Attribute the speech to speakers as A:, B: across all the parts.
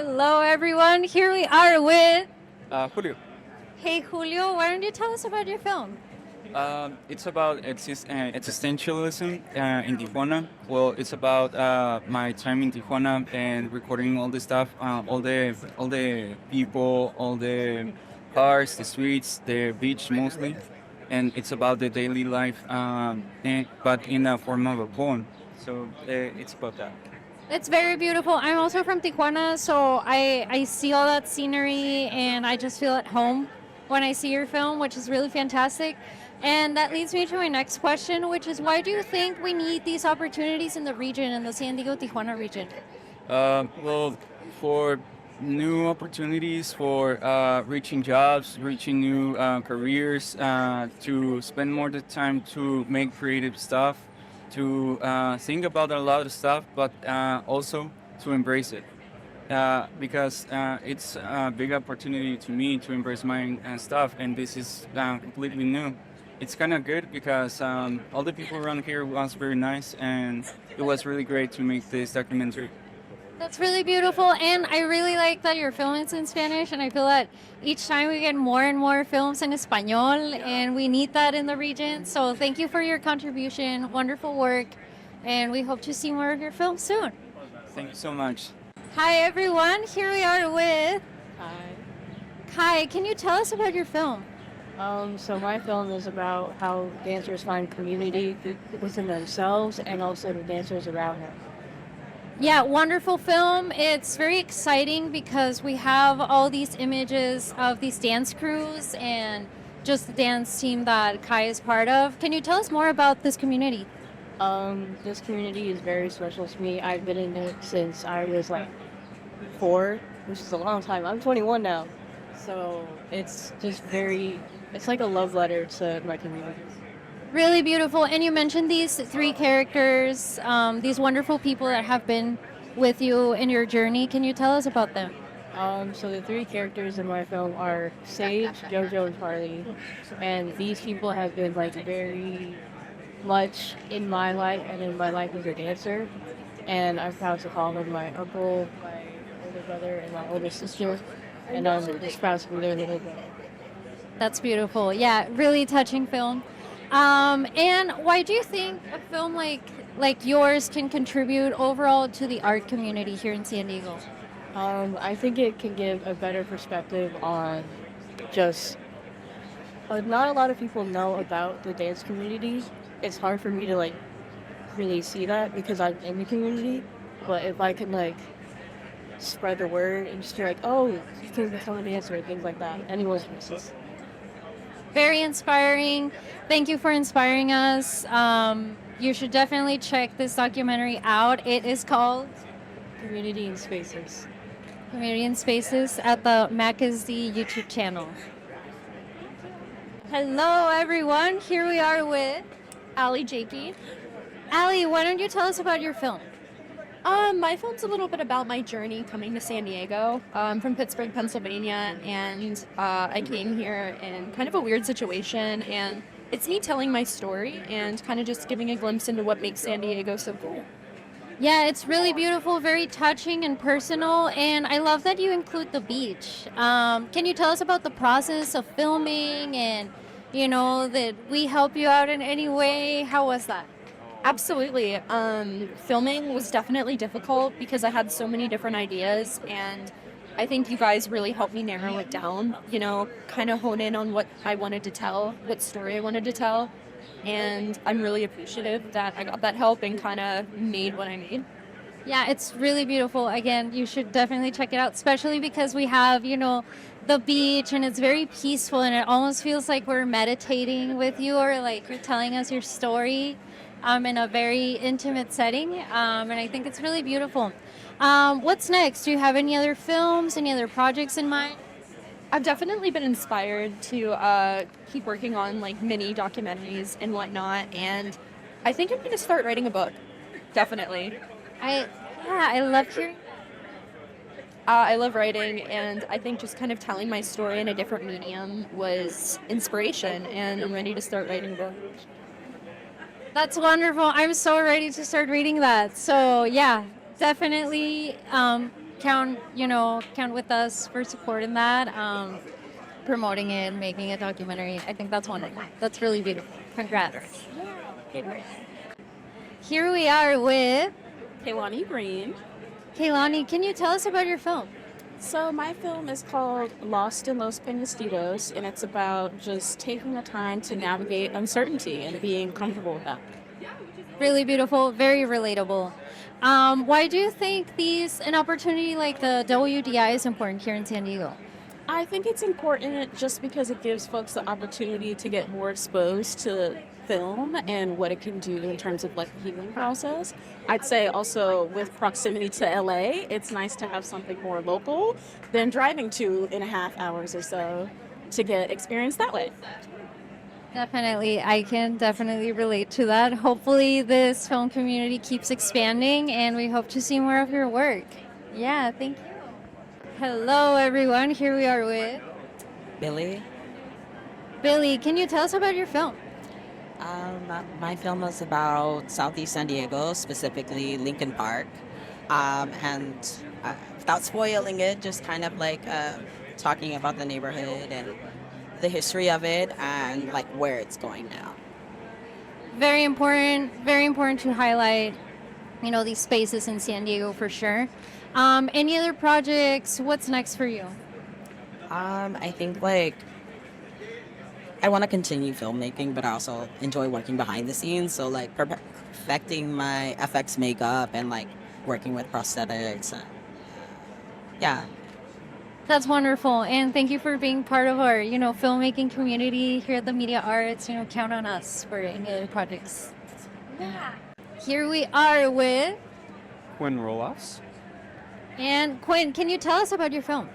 A: Hello, everyone. Here we are with.
B: Julio.
A: Hey, Julio, why don't you tell us about your film?
B: It's about existentialism in Tijuana. Well, it's about my time in Tijuana and recording all the stuff, all the people, all the cars, the streets, the beach mostly, and it's about the daily life, but in a form of a poem. So it's about that.
A: It's very beautiful. I'm also from Tijuana, so I see all that scenery and I just feel at home when I see your film, which is really fantastic. And that leads me to my next question, which is why do you think we need these opportunities in the region, in the San Diego Tijuana region?
B: Well, for new opportunities, for reaching jobs, reaching new careers, to spend more the time to make creative stuff, to think about a lot of stuff, but also to embrace it. Because it's a big opportunity to me to embrace my stuff, and this is completely new. It's kind of good because all the people around here was very nice, and it was really great to make this documentary.
A: That's really beautiful, and I really like that your film is in Spanish, and I feel that each time we get more and more films in Espanol, and we need that in the region. So thank you for your contribution, wonderful work, and we hope to see more of your films soon.
B: Thank you so much.
A: Hi everyone, here we are with
C: Hi.
A: Kai. Can you tell us about your film?
C: So my film is about how dancers find community within themselves and also the dancers around them.
A: Yeah, wonderful film. It's very exciting because we have all these images of these dance crews and just the dance team that Kai is part of. Can you tell us more about this community?
C: This community is very special to me. I've been in it since I was like 4, which is a long time. I'm 21 now. So it's just it's like a love letter to my community.
A: Really beautiful. And you mentioned these three characters, these wonderful people that have been with you in your journey. Can you tell us about them?
C: So the 3 characters in my film are Sage, Jojo, and Charlie. And these people have been like very much in my life and in my life as a dancer. And I'm proud to call them my uncle, my older brother, and my older sister. And I'm just proud to be their little brother.
A: That's beautiful. Yeah, really touching film. And why do you think a film like yours can contribute overall to the art community here in San Diego?
C: I think it can give a better perspective on just not a lot of people know about the dance community. It's hard for me to like really see that because I'm in the community. But if I can like spread the word and just be like, oh, you can become a dancer and things like that, anyone's business.
A: Very inspiring. Thank you for inspiring us. You should definitely check this documentary out. It is called
C: Community in Spaces.
A: Community in Spaces at the macsd YouTube channel. Hello, everyone. Here we are with
D: Ali Jakey.
A: Ali. Why don't you tell us about your film?
D: My film's a little bit about my journey coming to San Diego. I'm from Pittsburgh, Pennsylvania, and I came here in kind of a weird situation, and it's me telling my story and kind of just giving a glimpse into what makes San Diego so cool.
A: Yeah, it's really beautiful, very touching and personal, and I love that you include the beach. Can you tell us about the process of filming and, that we help you out in any way? How was that?
D: Absolutely. Filming was definitely difficult because I had so many different ideas, and I think you guys really helped me narrow it down, kind of hone in on what I wanted to tell, what story I wanted to tell. And I'm really appreciative that I got that help and kind of made what I made.
A: Yeah, it's really beautiful. Again, you should definitely check it out, especially because we have, the beach and it's very peaceful and it almost feels like we're meditating with you or like you're telling us your story in a very intimate setting. And I think it's really beautiful. What's next? Do you have any other films, any other projects in mind?
D: I've definitely been inspired to keep working on like mini documentaries and whatnot, and I think I'm going to start writing a book. Definitely.
A: I love hearing.
D: I love writing, and I think just kind of telling my story in a different medium was inspiration, and I'm ready to start writing a book.
A: That's wonderful. I'm so ready to start reading that. So yeah, definitely count with us for supporting that, promoting it, making a documentary. I think that's wonderful. That's really beautiful. Congrats. Here we are with
E: Kaylani Green.
A: Kaylani. Can you tell us about your film?
E: So my film is called Lost in Los Penasquitos, and it's about just taking the time to navigate uncertainty and being comfortable with that.
A: Really beautiful, very relatable. Why do you think an opportunity like the WDI is important here in San Diego?
E: I think it's important just because it gives folks the opportunity to get more exposed to film and what it can do in terms of like the healing process. I'd say also with proximity to LA, it's nice to have something more local than driving 2.5 hours or so to get experience that way.
A: Definitely. I can definitely relate to that. Hopefully this film community keeps expanding and we hope to see more of your work. Yeah, thank you. Hello everyone. Here we are with
F: Billy.
A: Billy. Can you tell us about your film?
F: My film is about Southeast San Diego, specifically Lincoln Park. And without spoiling it, just kind of like talking about the neighborhood and the history of it and like where it's going now.
A: Very important to highlight, these spaces in San Diego for sure. Any other projects? What's next for you?
F: I think like I want to continue filmmaking, but I also enjoy working behind the scenes. So like perfecting my FX makeup and like working with prosthetics. Yeah.
A: That's wonderful. And thank you for being part of our, filmmaking community here at the Media Arts. Count on us for any other projects. Yeah. Here we are with
G: Quinn Rolas.
A: And Quinn, can you tell us about your film?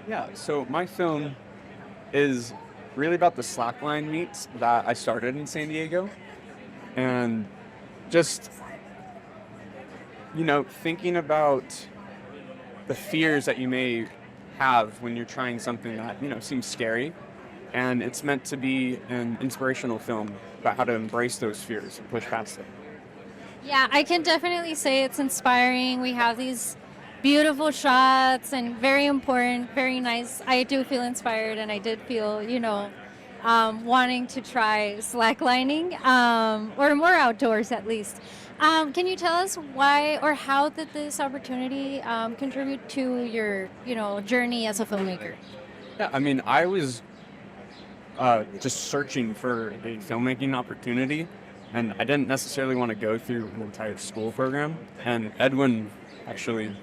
G: Yeah, so my film is really about the slackline meets that I started in San Diego. And just, thinking about the fears that you may have when you're trying something that, seems scary. And it's meant to be an inspirational film about how to embrace those fears and push past them.
A: Yeah, I can definitely say it's inspiring. We have these beautiful shots and very important, very nice. I do feel inspired and I did feel, wanting to try slacklining or more outdoors at least. Can you tell us why or how did this opportunity contribute to your, journey as a filmmaker?
G: Yeah, I was just searching for a filmmaking opportunity, and I didn't necessarily want to go through an entire school program. And Edwin actually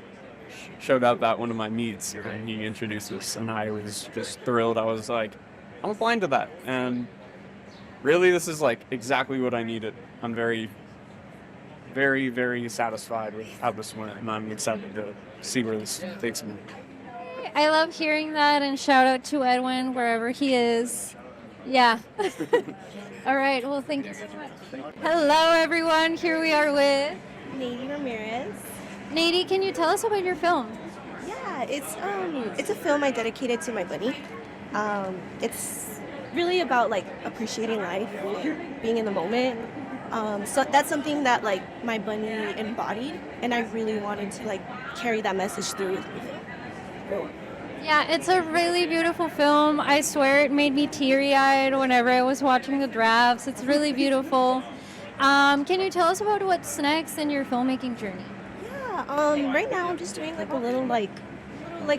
G: showed up at one of my meets, and he introduced us, and I was just thrilled. I was like, I'm applying to that, and really, this is like exactly what I needed. I'm very, very, very satisfied with how this went, and I'm excited to see where this takes me.
A: I love hearing that, and shout out to Edwin wherever he is. Yeah. All right. Well, thank you so much. Hello, everyone. Here we are with
H: Nady Ramirez.
A: Nady, can you tell us about your film?
H: Yeah, it's a film I dedicated to my bunny. It's really about like appreciating life, being in the moment. So that's something that like my bunny embodied, and I really wanted to like carry that message through with me.
A: Yeah, it's a really beautiful film. I swear it made me teary-eyed whenever I was watching the drafts. It's really beautiful. Can you tell us about what's next in your filmmaking journey?
H: Yeah, right now I'm just doing like a little like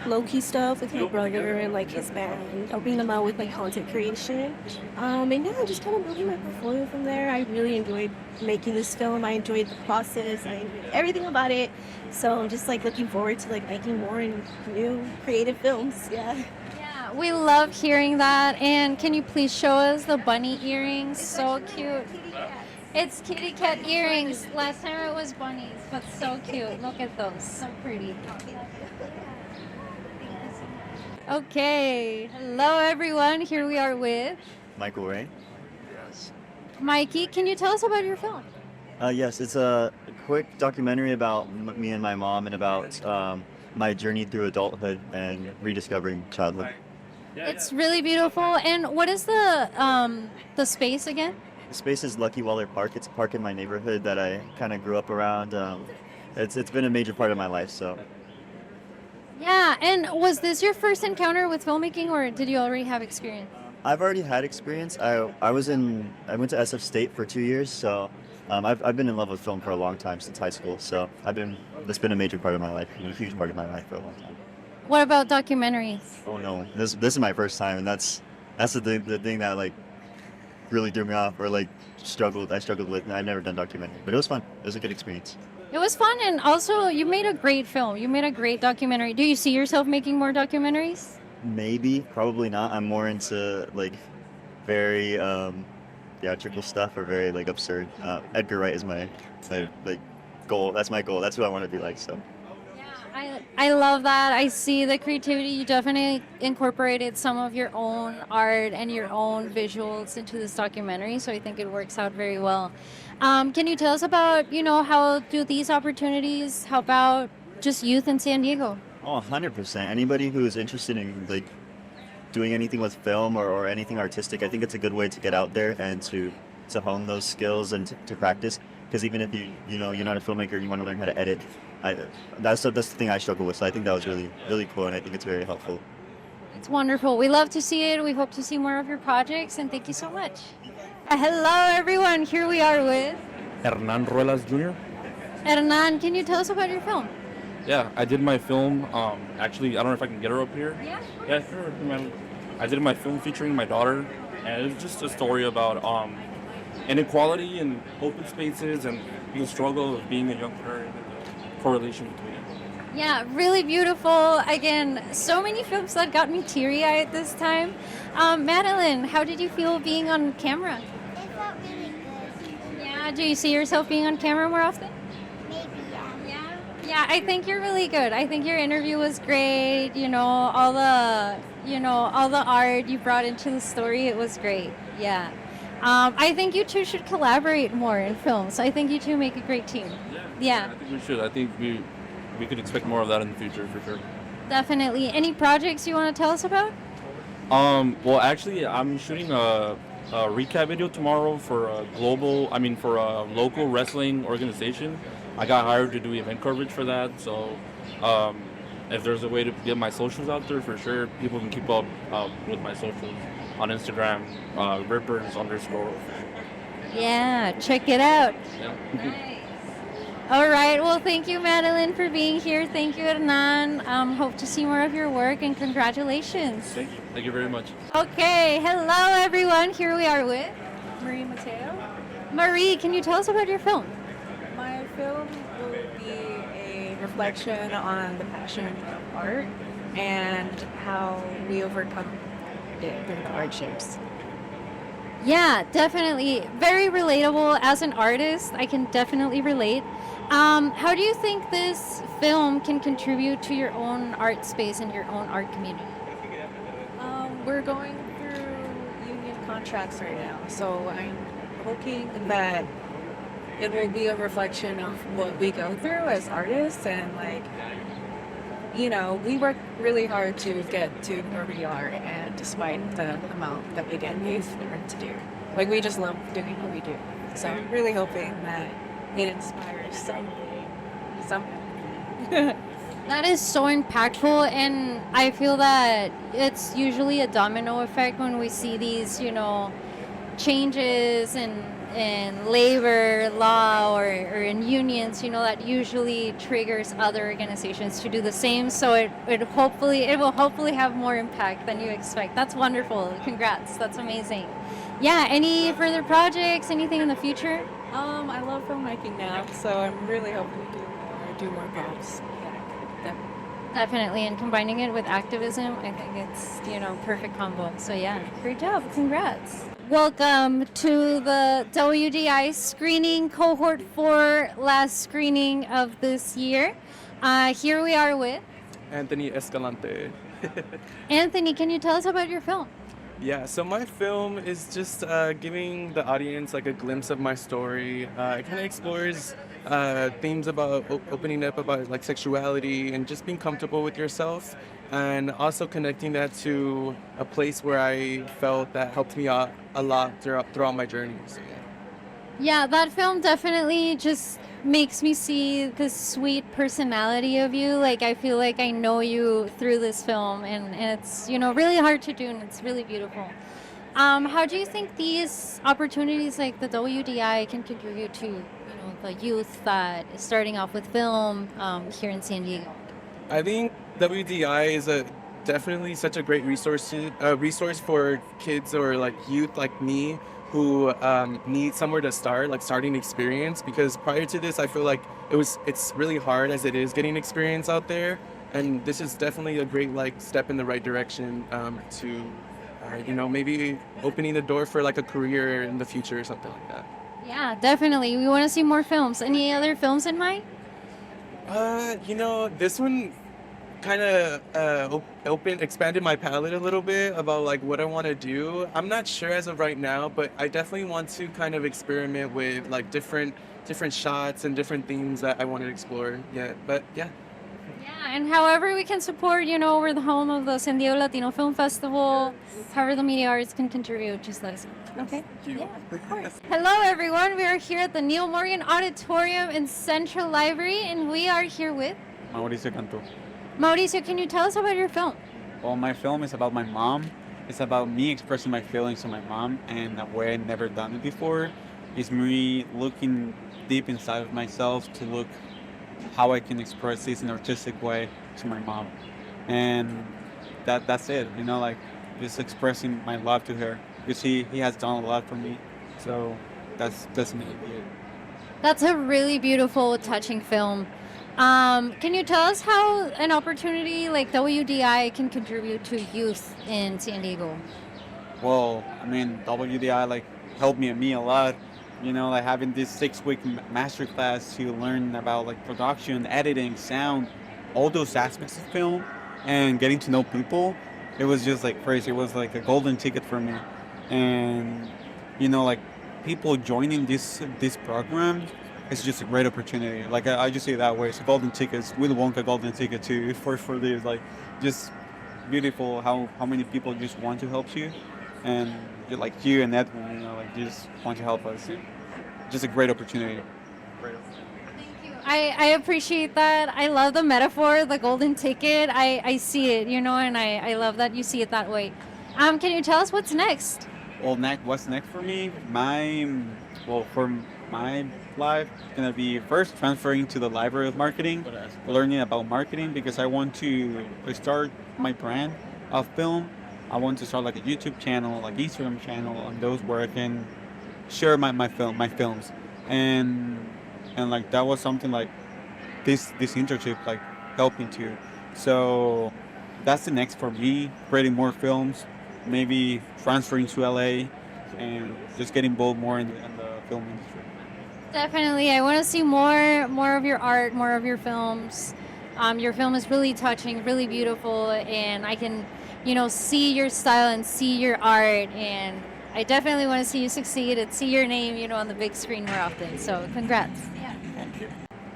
H: low-key stuff with my brother and like his band, helping them out with like content creation. And yeah, just kind of building my portfolio from there. I really enjoyed making this film. I enjoyed the process. I enjoyed everything about it. So I'm just like looking forward to like making more and new creative films. Yeah.
A: Yeah, we love hearing that. And can you please show us the bunny earrings? So cute. It's kitty cat earrings. Last time it was bunnies, but so cute. Look at those. So pretty. Okay. Hello, everyone. Here we are with
I: Michael Ray.
A: Mikey. Can you tell us about your film?
I: Yes, it's a quick documentary about me and my mom and about my journey through adulthood and rediscovering childhood.
A: It's really beautiful. And what is the space again?
I: The space is Lucky Waller Park. It's a park in my neighborhood that I kind of grew up around. It's been a major part of my life, so.
A: Yeah, and was this your first encounter with filmmaking, or did you already have experience?
I: I've already had experience. I went to SF State for 2 years, so I've been in love with film for a long time since high school. So that's been a major part of my life, a huge part of my life for a long time.
A: What about documentaries?
I: Oh no, this is my first time, and that's the thing that like really threw me off, or like I struggled with. And I've never done documentary, but it was fun. It was a good experience.
A: It was fun, and also you made a great film. You made a great documentary. Do you see yourself making more documentaries?
I: Maybe, probably not. I'm more into like very theatrical stuff or very like absurd. Edgar Wright is my like goal. That's my goal. That's who I want to be like. So.
A: I love that. I see the creativity. You definitely incorporated some of your own art and your own visuals into this documentary, so I think it works out very well. Can you tell us about, how do these opportunities help out just youth in San Diego?
I: Oh, 100%. Anybody who is interested in like doing anything with film or anything artistic, I think it's a good way to get out there and to hone those skills and to practice. Because even if you're not a filmmaker and you want to learn how to edit, that's the thing I struggle with. So I think that was really, really cool, and I think it's very helpful.
A: It's wonderful. We love to see it. We hope to see more of your projects, and thank you so much. Hello, everyone. Here we are with
J: Hernan Ruelas Jr.
A: Hernan. Can you tell us about your film?
J: Yeah, I did my film. Actually, I don't know if I can get her up here.
A: Yeah.
J: Yeah, sure. Man. I did my film featuring my daughter, and it was just a story about inequality in open spaces and the struggle of being a young parent and the correlation between it.
A: Yeah, really beautiful. Again, so many films that got me teary-eyed this time. Madeline, how did you feel being on camera?
K: It felt really good.
A: Yeah, do you see yourself being on camera more often?
K: Maybe, yeah.
A: Yeah, I think you're really good. I think your interview was great. All the art you brought into the story, it was great. Yeah. I think you two should collaborate more in films. I think you two make a great team. Yeah.
J: I think we should. I think we could expect more of that in the future for sure.
A: Definitely. Any projects you want to tell us about?
J: Well, actually, I'm shooting a recap video tomorrow for a local wrestling organization. I got hired to do event coverage for that, so if there's a way to get my socials out there, for sure, people can keep up with my socials on Instagram, rippers_.
A: Yeah, check it out.
J: Yeah.
A: Nice. All right. Well, thank you, Madeline, for being here. Thank you, Hernan. Hope to see more of your work, and congratulations.
J: Thank you. Thank you very much.
A: Okay. Hello, everyone. Here we are with
L: Marie Mateo.
A: Marie. Can you tell us about your film?
L: My film will be a reflection on the passion of art and how we overcome it through the hardships.
A: Yeah, definitely. Very relatable. As an artist, I can definitely relate. How do you think this film can contribute to your own art space and your own art community?
L: We're going through union contracts right now, so I'm hoping that it will be a reflection of what we go through as artists, and we work really hard to get to where we are, and despite the amount that we get paid to do, we just love doing what we do. So I'm really hoping that it inspires some.
A: That is so impactful, and I feel that it's usually a domino effect when we see these, changes in labor law or in unions, that usually triggers other organizations to do the same. So it will hopefully have more impact than you expect. That's wonderful. Congrats. That's amazing. Yeah. Any further projects? Anything in the future?
L: I love filmmaking now, so I'm really hoping to do more films.
A: Definitely, and combining it with activism, I think it's, perfect combo. So yeah, great job. Congrats. Welcome to the WDI screening cohort 4, last screening of this year. Here we are with
M: Anthony Escalante.
A: Anthony. Can you tell us about your film?
M: Yeah, so my film is just giving the audience a glimpse of my story. It kind of explores themes about opening up about sexuality and just being comfortable with yourself, and also connecting that to a place where I felt that helped me out a lot throughout my journey. So,
A: Yeah, that film definitely just makes me see the sweet personality of you. Like, I feel like I know you through this film, and it's, really hard to do, and it's really beautiful. How do you think these opportunities like the WDI can contribute to, the youth that is starting off with film here in San Diego?
M: I think WDI is a definitely such a great resource for kids or like youth like me who need somewhere to start, like starting experience. Because prior to this, I feel like it's really hard as it is getting experience out there, and this is definitely a great like step in the right direction to maybe opening the door for like a career in the future or something like that.
A: Yeah, definitely. We want to see more films. Any other films in mind?
M: This one kind of expanded my palette a little bit about like what I want to do. I'm not sure as of right now, but I definitely want to kind of experiment with like different shots and different themes that I want to explore. Yeah, but yeah.
A: Yeah, and however we can support, we're the home of the San Diego Latino Film Festival. However the media arts can contribute, just let us know. Okay? Yeah, of course. Hello, everyone. We are here at the Neil Morgan Auditorium in Central Library, and we are here with
N: Mauricio Cantu.
A: Mauricio. Can you tell us about your film?
N: Well, my film is about my mom. It's about me expressing my feelings to my mom in a way I've never done it before. It's me looking deep inside of myself to look how I can express this in an artistic way to my mom. And that's it, like just expressing my love to her. Because he has done a lot for me. So that's me.
A: That's a really beautiful, touching film. Can you tell us how an opportunity like WDI can contribute to youth in San Diego?
N: Well, WDI helped me a lot. Like having this 6-week master class to learn about production, editing, sound, all those aspects of film, and getting to know people. It was just crazy. It was like a golden ticket for me, and people joining this program. It's just a great opportunity. I just see it that way. It's a golden ticket. It's Willy Wonka golden ticket too for this. Just beautiful how many people just want to help you, and you and Edwin, just want to help us. Just a great opportunity.
A: I appreciate that. I love the metaphor, the golden ticket. I see it, and I love that you see it that way. Can you tell us what's next?
N: Well, what's next for me? For my life, it's gonna be first transferring to the Library of Marketing, learning about marketing because I want to start my brand of film. I want to start a YouTube channel, Instagram channel, on those where I can share my films, and that was something this internship helped me to. So that's the next for me, creating more films, maybe transferring to LA, and just getting involved more in the film industry.
A: Definitely. I want to see more of your art, more of your films. Your film is really touching, really beautiful, and I can, see your style and see your art, and I definitely want to see you succeed and see your name, on the big screen more often. So congrats. Yeah.
N: Thank you.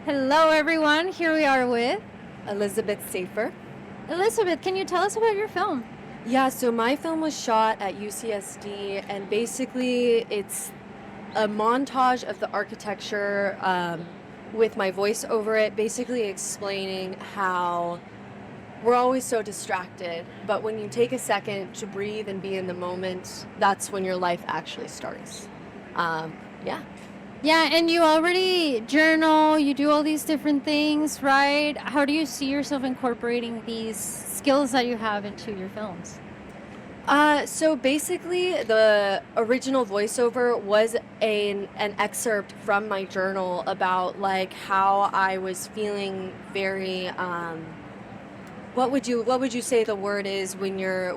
A: Hello, everyone. Here we are with
O: Elizabeth Safer.
A: Elizabeth, can you tell us about your film?
O: Yeah, so my film was shot at UCSD, and basically it's a montage of the architecture with my voice over it, basically explaining how we're always so distracted, but when you take a second to breathe and be in the moment, that's when your life actually starts. Yeah.
A: Yeah, and you already journal, you do all these different things, right? How do you see yourself incorporating these skills that you have into your films?
O: So basically, the original voiceover was an excerpt from my journal about how I was feeling very. What would you say the word is when you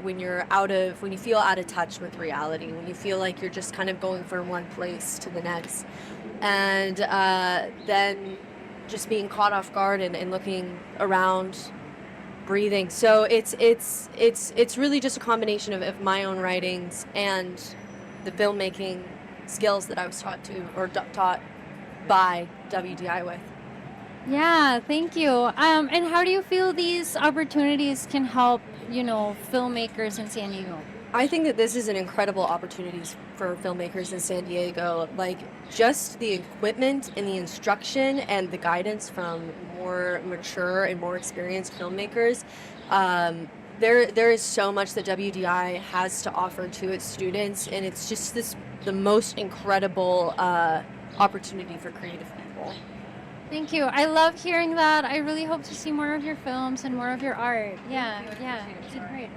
O: feel out of touch with reality, when you feel like you're just kind of going from one place to the next, and then just being caught off guard and looking around. Breathing. So it's really just a combination of my own writings and the filmmaking skills that I was taught by WDI with.
A: Yeah, thank you. And how do you feel these opportunities can help, filmmakers in San Diego?
O: I think that this is an incredible opportunity for filmmakers in San Diego. Like, just the equipment and the instruction and the guidance from more mature and more experienced filmmakers. There is so much that WDI has to offer to its students, and it's just the most incredible opportunity for creative people.
A: Thank you. I love hearing that. I really hope to see more of your films and more of your art. Yeah, it's great.